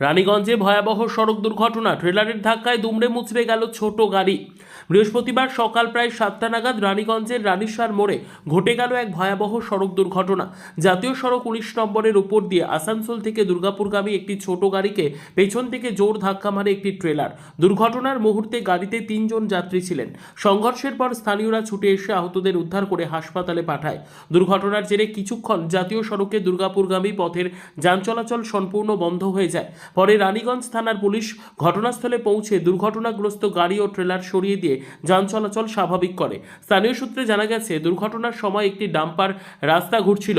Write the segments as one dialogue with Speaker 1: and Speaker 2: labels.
Speaker 1: রানীগঞ্জে ভয়াবহ সড়ক দুর্ঘটনা, ট্রেলারের ধাক্কায় দুমড়ে মুচড়ে গেল ছোট গাড়ি। বৃহস্পতিবার সকাল প্রায় 7টা নাগাদ রানীগঞ্জের রানীসার মোড়ে ঘটে গেল এক ভয়াবহ সড়ক দুর্ঘটনা। জাতীয় সড়ক 19 নম্বরের উপর দিয়ে আসানসোল থেকে দুর্গাপুরগামী একটি ছোট গাড়িকে পেছন থেকে জোর ধাক্কা মারে একটি ট্রেলার। দুর্ঘটনার মুহূর্তে গাড়িতে 3 জন যাত্রী ছিলেন। সংঘর্ষের পর স্থানীয়রা ছুটে এসে আহতদের উদ্ধার করে হাসপাতালে পাঠায়। দুর্ঘটনার জেরে কিছুক্ষণ জাতীয় সড়কে দুর্গাপুরগামী পথের যান চলাচল সম্পূর্ণ বন্ধ হয়ে যায়। পরে রানীগঞ্জ থানার পুলিশ ঘটনাস্থলে পৌঁছে দুর্ঘটনাগ্রস্ত গাড়ি ও ট্রেলার সরিয়ে দিয়ে যান চলাচল স্বাভাবিক করে। স্থানীয় সূত্রে জানা গেছে, দুর্ঘটনার সময় একটি ডাম্পার রাস্তা ঘুরছিল,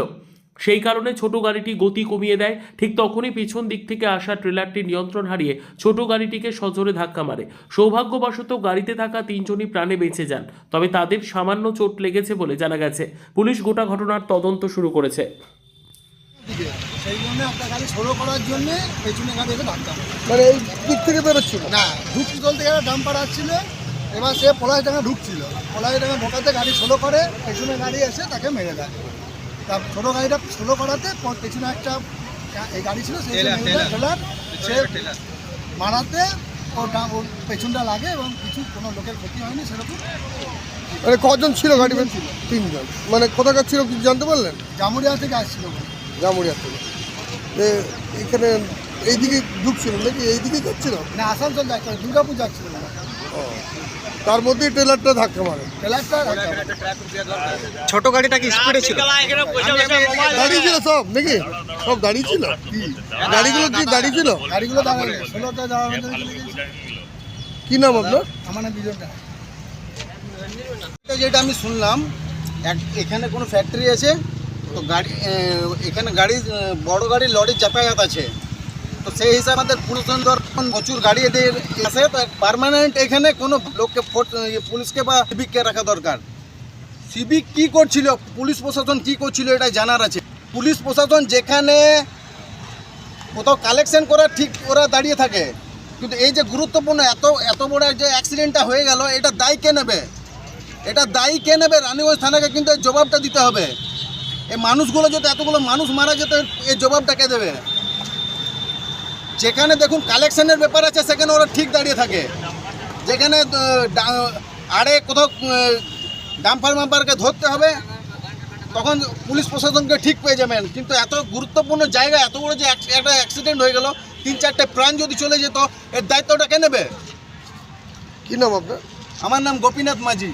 Speaker 1: সেই কারণে ছোট গাড়িটি গতি কমিয়ে দেয়। ঠিক তখনই পিছন দিক থেকে আসা ট্রেলারটি নিয়ন্ত্রণ হারিয়ে ছোট গাড়িটিকে সজোরে ধাক্কা মারে। সৌভাগ্যবশত গাড়িতে থাকা 3 জনই প্রাণে বেঁচে যান, তবে তাদের সামান্য চোট লেগেছে বলে জানা গেছে। পুলিশ গোটা ঘটনার তদন্ত শুরু করেছে।
Speaker 2: সেই জন্য একটা গাড়ি স্লো করার জন্য পেছনে গাড়ি এসে ধাক্কা মারে।
Speaker 3: মানে এই দিক থেকে বেরোচ্ছিল
Speaker 2: না, ঢুকতে চলতে গেলে ডাম্পার আসছিল, এবার সে পলাশডাঙ্গা ঢুকছিল, পলাশডাঙ্গা ঢোকাতে গাড়ি স্লো করে, পেছনে গাড়ি এসে তাকে মেরে দেয়। তা ছোটো গাড়িটা স্লো করাতে পেছনে একটা এই গাড়ি ছিল, সেই ট্রেলার সে মারাতে ওর পেছনটা লাগে এবং কোনো লোকের ক্ষতি হয়নি সেরকম।
Speaker 3: মানে কজন ছিল গাড়ি? ছিল 3 জন। মানে কোথাকার ছিল কিছু জানতে পারলেন?
Speaker 2: জামুরিয়া থেকে আসছিল।
Speaker 3: জামুরিয়া থেকে। এখানে এইদিকে ঢুকছিল নাকি এইদিকে যাচ্ছিল?
Speaker 2: না, আসানসোল যাচ্ছিল, দুর্গাপুর যাচ্ছিল না।
Speaker 3: ও, তার মধ্যেই ট্রেলারটা ধাক্কা মারে।
Speaker 2: ট্রেলারটা
Speaker 4: ছোট গাড়িটা কি স্পিডে ছিল?
Speaker 3: দাঁড়িয়ে ছিল সব নাকি? সব দাঁড়িয়ে ছিল? গাড়িগুলো কি দাঁড়িয়ে ছিল?
Speaker 2: গাড়িগুলো দাঁড়ানো, ষোলোটা যাওয়ার মধ্যে
Speaker 3: কি নাম আপনার?
Speaker 2: আমার নাম বিজয়টা।
Speaker 4: যেটা আমি শুনলাম, এখানে কোনো ফ্যাক্টরি আছে, তো গাড়ি এখানে গাড়ি বড় গাড়ি লরির যাতায়াত আছে, তো সেই হিসাবে আমাদের পুরুষন্দর প্রচুর গাড়ি এদের আছে, তো পার্মানেন্ট এখানে কোনো লোককে পুলিশকে বা সিভিককে রাখা দরকার। সিভিক কি করছিল, পুলিশ প্রশাসন কি করছিল, এটা জানার আছে। পুলিশ প্রশাসন যেখানে কোথাও কালেকশন করা ঠিক ওরা দাঁড়িয়ে থাকে, কিন্তু এই যে গুরুত্বপূর্ণ এত বড় যে অ্যাক্সিডেন্টটা হয়ে গেল, এটা দায়ী কে নেবে? এটা দায়ী কে নেবে? রানীগঞ্জ থানাকে কিন্তু এই জবাবটা দিতে হবে। এই মানুষগুলো যদি এতগুলো মানুষ মারা যেত, এই জবাবটা কে দেবে? যেখানে দেখুন কালেকশনের ব্যাপার আছে, সেখানে ওরা ঠিক দাঁড়িয়ে থাকে। যেখানে আরে কোথাও ডাম্পার মাম্পারকে ধরতে হবে, তখন পুলিশ প্রশাসনকে ঠিক পেয়ে যাবেন। কিন্তু এত গুরুত্বপূর্ণ জায়গা, এত বড় যে একটা অ্যাক্সিডেন্ট হয়ে গেল, 3-4টে প্রাণ যদি চলে যেত, এর দায়িত্বটা কে নেবে?
Speaker 3: কি নাম আপনার?
Speaker 4: আমার নাম গোপীনাথ মাঝি।